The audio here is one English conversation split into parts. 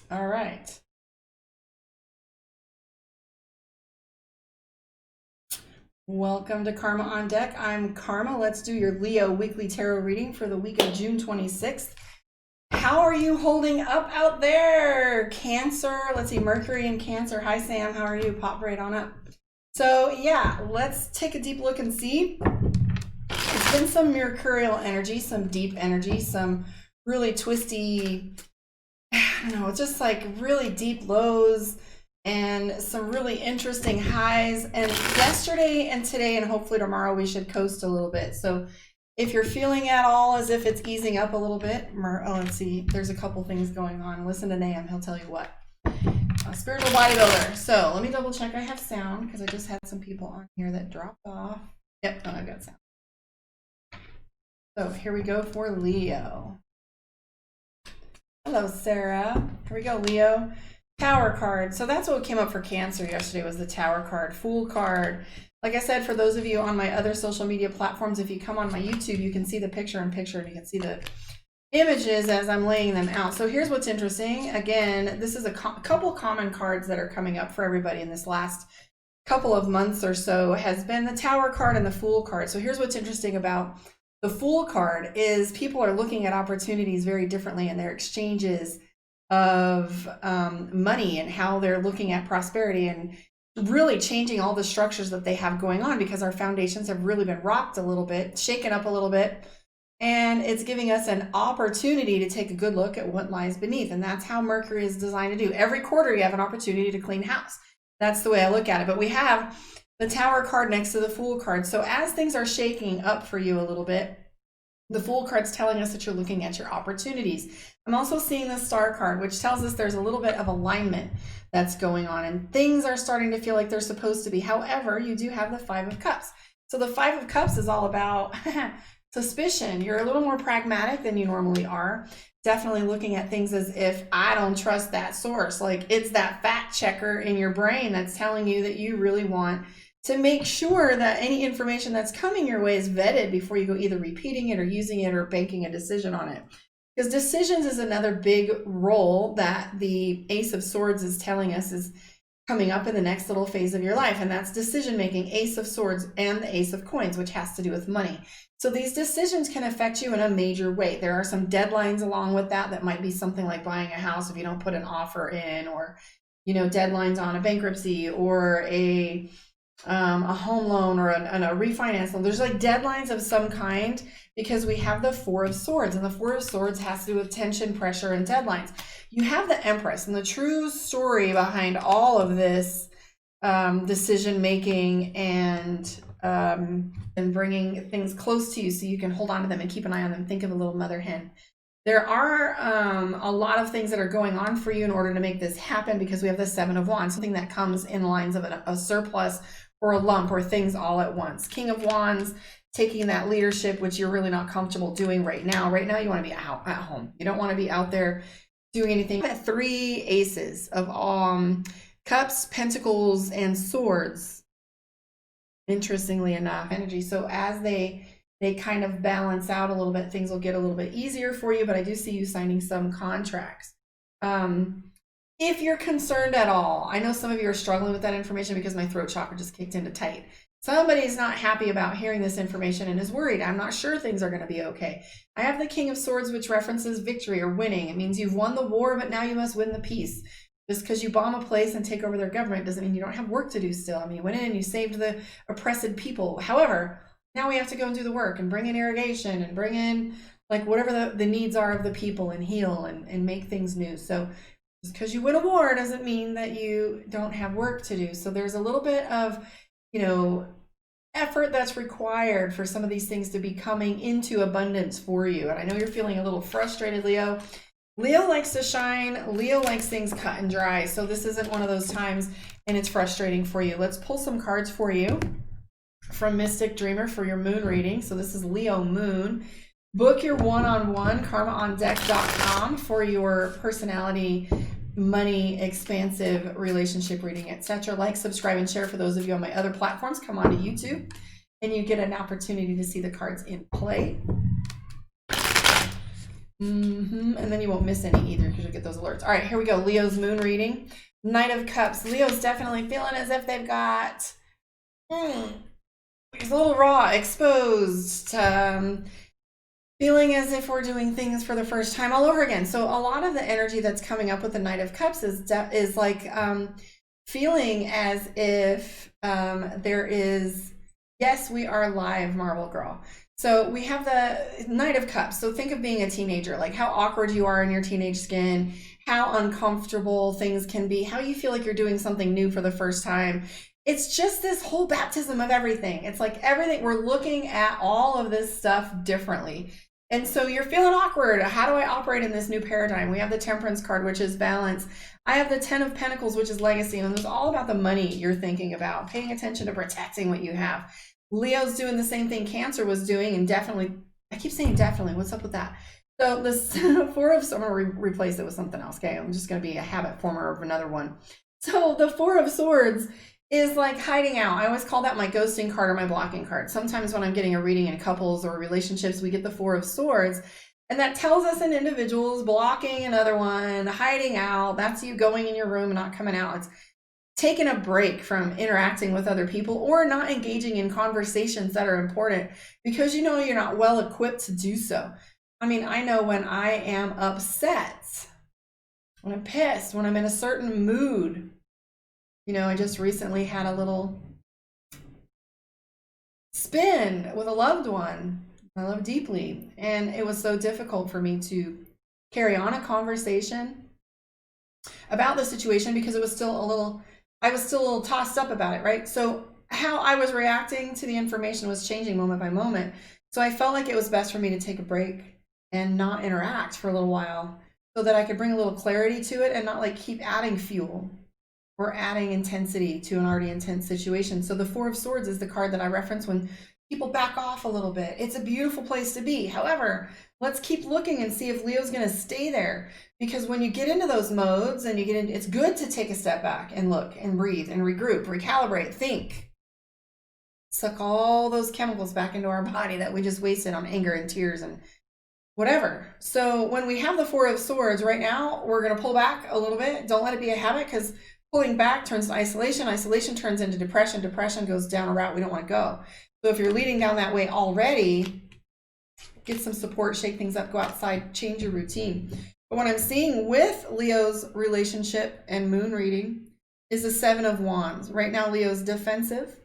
All right. Welcome to Karma on Deck. I'm Karma. Let's do your Leo weekly tarot reading for the week of June 26th. How are you holding up out there? Cancer. Let's see, Mercury in Cancer. Hi, Sam. How are you? Pop right on up. So, yeah, let's take a deep look and see. It's been some mercurial energy, some deep energy, some really twisty, I don't know, it's just like really deep lows and some really interesting highs. And yesterday and today and hopefully tomorrow we should coast a little bit. So if you're feeling at all as if it's easing up a little bit, let's see, there's a couple things going on. Listen to Nahum, he'll tell you what. Spiritual bodybuilder. So let me double check I have sound because I just had some people on here that dropped off. Yep, no, I've got sound. So here we go for Leo. Hello, Sarah. Here we go, Leo. Tower card. So that's what came up for Cancer yesterday was the Tower card, Fool card. Like I said, for those of you on my other social media platforms, if you come on my YouTube, you can see the picture-in-picture and you can see the images as I'm laying them out. So here's what's interesting. Again, this is a couple common cards that are coming up for everybody in this last couple of months or so has been the Tower card and the Fool card. So here's what's interesting about the Fool card is people are looking at opportunities very differently in their exchanges of money and how they're looking at prosperity and really changing all the structures that they have going on because our foundations have really been rocked a little bit, shaken up a little bit, and it's giving us an opportunity to take a good look at what lies beneath. And that's how Mercury is designed to do. Every quarter you have an opportunity to clean house. That's the way I look at it. But we have the Tower card next to the Fool card. So as things are shaking up for you a little bit, the Fool card's telling us that you're looking at your opportunities. I'm also seeing the Star card, which tells us there's a little bit of alignment that's going on and things are starting to feel like they're supposed to be. However, you do have the Five of Cups. So the Five of Cups is all about suspicion. You're a little more pragmatic than you normally are. Definitely looking at things as if I don't trust that source. Like it's that fact checker in your brain that's telling you that you really want to make sure that any information that's coming your way is vetted before you go either repeating it or using it or banking a decision on it. Because decisions is another big role that the Ace of Swords is telling us is coming up in the next little phase of your life. And that's decision making, Ace of Swords and the Ace of Coins, which has to do with money. So these decisions can affect you in a major way. There are some deadlines along with that. That might be something like buying a house if you don't put an offer in, or, you know, deadlines on a bankruptcy or a home loan or a refinance loan. There's like deadlines of some kind because we have the Four of Swords, and the Four of Swords has to do with tension, pressure, and deadlines. You have the Empress, and the true story behind all of this decision making and bringing things close to you so you can hold on to them and keep an eye on them. Think of a little mother hen. There are a lot of things that are going on for you in order to make this happen because we have the Seven of Wands, something that comes in lines of a surplus or a lump or things all at once. King of Wands, taking that leadership, which you're really not comfortable doing right now. Right now, you want to be out at home. You don't want to be out there doing anything. Three aces of cups, pentacles, and swords. Interestingly enough, energy. So as they kind of balance out a little bit, things will get a little bit easier for you, but I do see you signing some contracts. If you're concerned at all, I know some of you are struggling with that information because my throat chakra just kicked into tight. Somebody's not happy about hearing this information and is worried. I'm not sure things are going to be okay. I have the King of Swords, which references victory or winning. It means you've won the war, but now you must win the peace. Just because you bomb a place and take over their government doesn't mean you don't have work to do still. I mean, you went in, you saved the oppressed people. However, now we have to go and do the work and bring in irrigation and bring in like whatever the needs are of the people and heal and make things new. So just because you win a war doesn't mean that you don't have work to do. So there's a little bit of, you know, effort that's required for some of these things to be coming into abundance for you. And I know you're feeling a little frustrated, Leo. Leo likes to shine. Leo likes things cut and dry. So this isn't one of those times and it's frustrating for you. Let's pull some cards for you from Mystic Dreamer for your moon reading. So this is Leo Moon. Book your one-on-one, karmaondeck.com, for your personality, money, expansive relationship reading, etc. Like, subscribe, and share for those of you on my other platforms. Come on to YouTube and you get an opportunity to see the cards in play. And then you won't miss any either because you'll get those alerts. All right, here we go. Leo's moon reading. Knight of Cups. Leo's definitely feeling as if they've got it's a little raw, exposed, feeling as if we're doing things for the first time all over again. So a lot of the energy that's coming up with the Knight of Cups is like feeling as if there is, yes, we are live, Marble Girl. So we have the Knight of Cups. So think of being a teenager, like how awkward you are in your teenage skin, how uncomfortable things can be, how you feel like you're doing something new for the first time. It's just this whole baptism of everything. It's like everything, we're looking at all of this stuff differently. And so you're feeling awkward. How do I operate in this new paradigm? We have the Temperance card, which is balance. I have the 10 of Pentacles, which is legacy. And it's all about the money you're thinking about, paying attention to protecting what you have. Leo's doing the same thing Cancer was doing, and definitely, I keep saying definitely, what's up with that? So this Four of, so I'm going to replace it with something else, okay? I'm just going to be a habit former of another one. So the Four of Swords is like hiding out. I always call that my ghosting card or my blocking card. Sometimes when I'm getting a reading in couples or relationships, we get the Four of Swords, and that tells us an individual's blocking another one, hiding out. That's you going in your room and not coming out. It's taking a break from interacting with other people or not engaging in conversations that are important because you know you're not well equipped to do so. I mean, I know when I am upset, when I'm pissed, when I'm in a certain mood. You know, I just recently had a little spin with a loved one I love deeply, and it was so difficult for me to carry on a conversation about the situation because it was still a little, I was still a little tossed up about it, right? So how I was reacting to the information was changing moment by moment. So I felt like it was best for me to take a break and not interact for a little while so that I could bring a little clarity to it and not like keep adding fuel or adding intensity to an already intense situation. So the Four of Swords is the card that I reference when people back off a little bit. It's a beautiful place to be. However, let's keep looking and see if Leo's going to stay there. Because when you get into those modes and you get in, it's good to take a step back and look and breathe and regroup, recalibrate, think. Suck all those chemicals back into our body that we just wasted on anger and tears and whatever. So when we have the Four of Swords right now, we're going to pull back a little bit. Don't let it be a habit because pulling back turns to isolation. Isolation turns into depression. Depression goes down a route we don't want to go. So if you're leading down that way already, get some support, shake things up, go outside, change your routine. But what I'm seeing with Leo's relationship and moon reading is the Seven of Wands. Right now, Leo's defensive.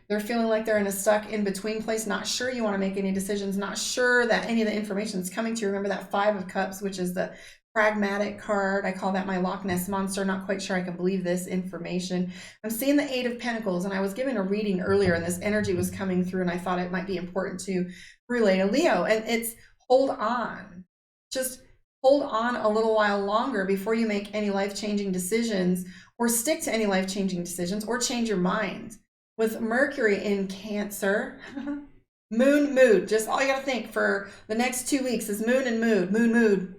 They're feeling like they're in a stuck in-between place, not sure you want to make any decisions, not sure that any of the information is coming to you. Remember that Five of Cups, which is the pragmatic card. I call that my Loch Ness monster. Not quite sure I can believe this information. I'm seeing the Eight of Pentacles, and I was given a reading earlier, and this energy was coming through, and I thought it might be important to relay to Leo. And it's hold on. Just hold on a little while longer before you make any life-changing decisions or stick to any life-changing decisions or change your mind. With Mercury in Cancer, moon, mood. Just all you got to think for the next 2 weeks is moon and mood, moon, mood.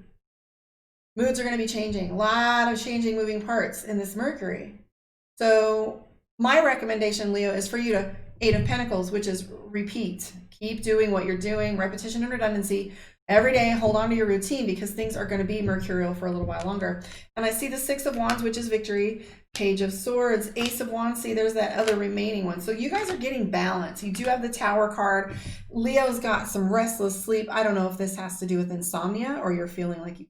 Moods are going to be changing. A lot of changing moving parts in this Mercury. So my recommendation, Leo, is for you to Eight of Pentacles, which is repeat. Keep doing what you're doing, repetition and redundancy. Every day, hold on to your routine because things are going to be mercurial for a little while longer. And I see the Six of Wands, which is victory. Page of Swords, Ace of Wands. See, there's that other remaining one. So you guys are getting balance. You do have the Tower card. Leo's got some restless sleep. I don't know if this has to do with insomnia or you're feeling like you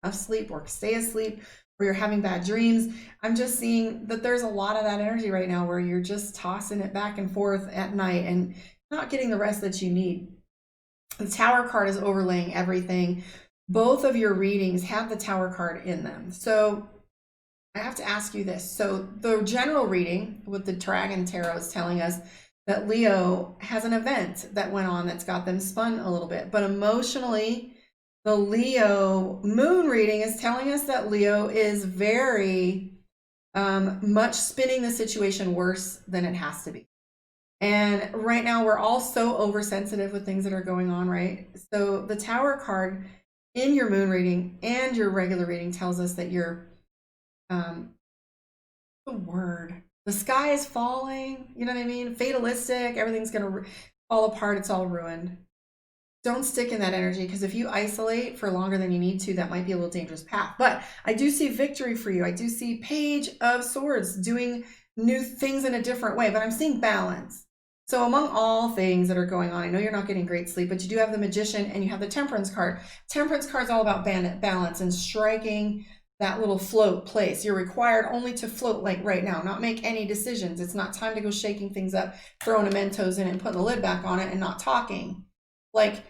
enough sleep or stay asleep or you're having bad dreams. I'm just seeing that there's a lot of that energy right now where you're just tossing it back and forth at night and not getting the rest that you need. The Tower card is overlaying everything. Both of your readings have the Tower card in them. So I have to ask you this. So the general reading with the Dragon Tarot is telling us that Leo has an event that went on that's got them spun a little bit. But emotionally, the Leo moon reading is telling us that Leo is very much spinning the situation worse than it has to be. And right now we're all so oversensitive with things that are going on, right? So the Tower card in your moon reading and your regular reading tells us that you're, the word, the sky is falling, you know what I mean? Fatalistic, everything's going to fall apart, it's all ruined. don't stick in that energy, because if you isolate for longer than you need to, that might be a little dangerous path. But I do see victory for you. I do see Page of Swords doing new things in a different way, but I'm seeing balance. So among all things that are going on, I know you're not getting great sleep, but you do have the Magician and you have the Temperance card. Temperance card is all about balance and striking that little float place. You're required only to float like right now, not make any decisions. It's not time to go shaking things up, throwing a Mentos in it and putting the lid back on it and not talking. Like,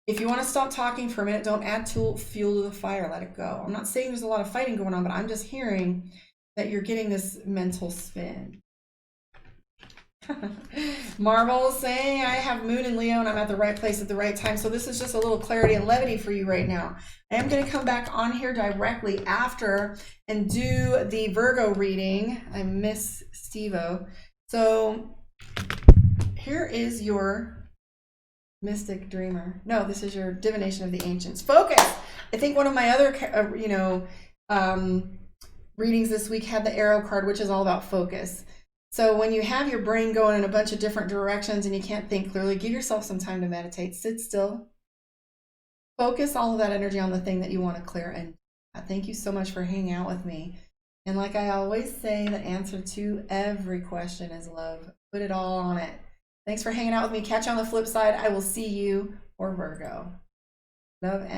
if you want to stop talking for a minute, don't add fuel to the fire, let it go. I'm not saying there's a lot of fighting going on, but I'm just hearing that you're getting this mental spin. Marvel saying, I have Moon in Leo and I'm at the right place at the right time. So this is just a little clarity and levity for you right now. I am going to come back on here directly after and do the Virgo reading. I miss Steve-O. So here is your Mystic Dreamer. No, this is your Divination of the Ancients. Focus! I think one of my other, readings this week had the Arrow card, which is all about focus. So when you have your brain going in a bunch of different directions and you can't think clearly, give yourself some time to meditate. Sit still. Focus all of that energy on the thing that you want to clear. And thank you so much for hanging out with me. And like I always say, the answer to every question is love. Put it all on it. Thanks for hanging out with me. Catch you on the flip side. I will see you for Virgo. Love and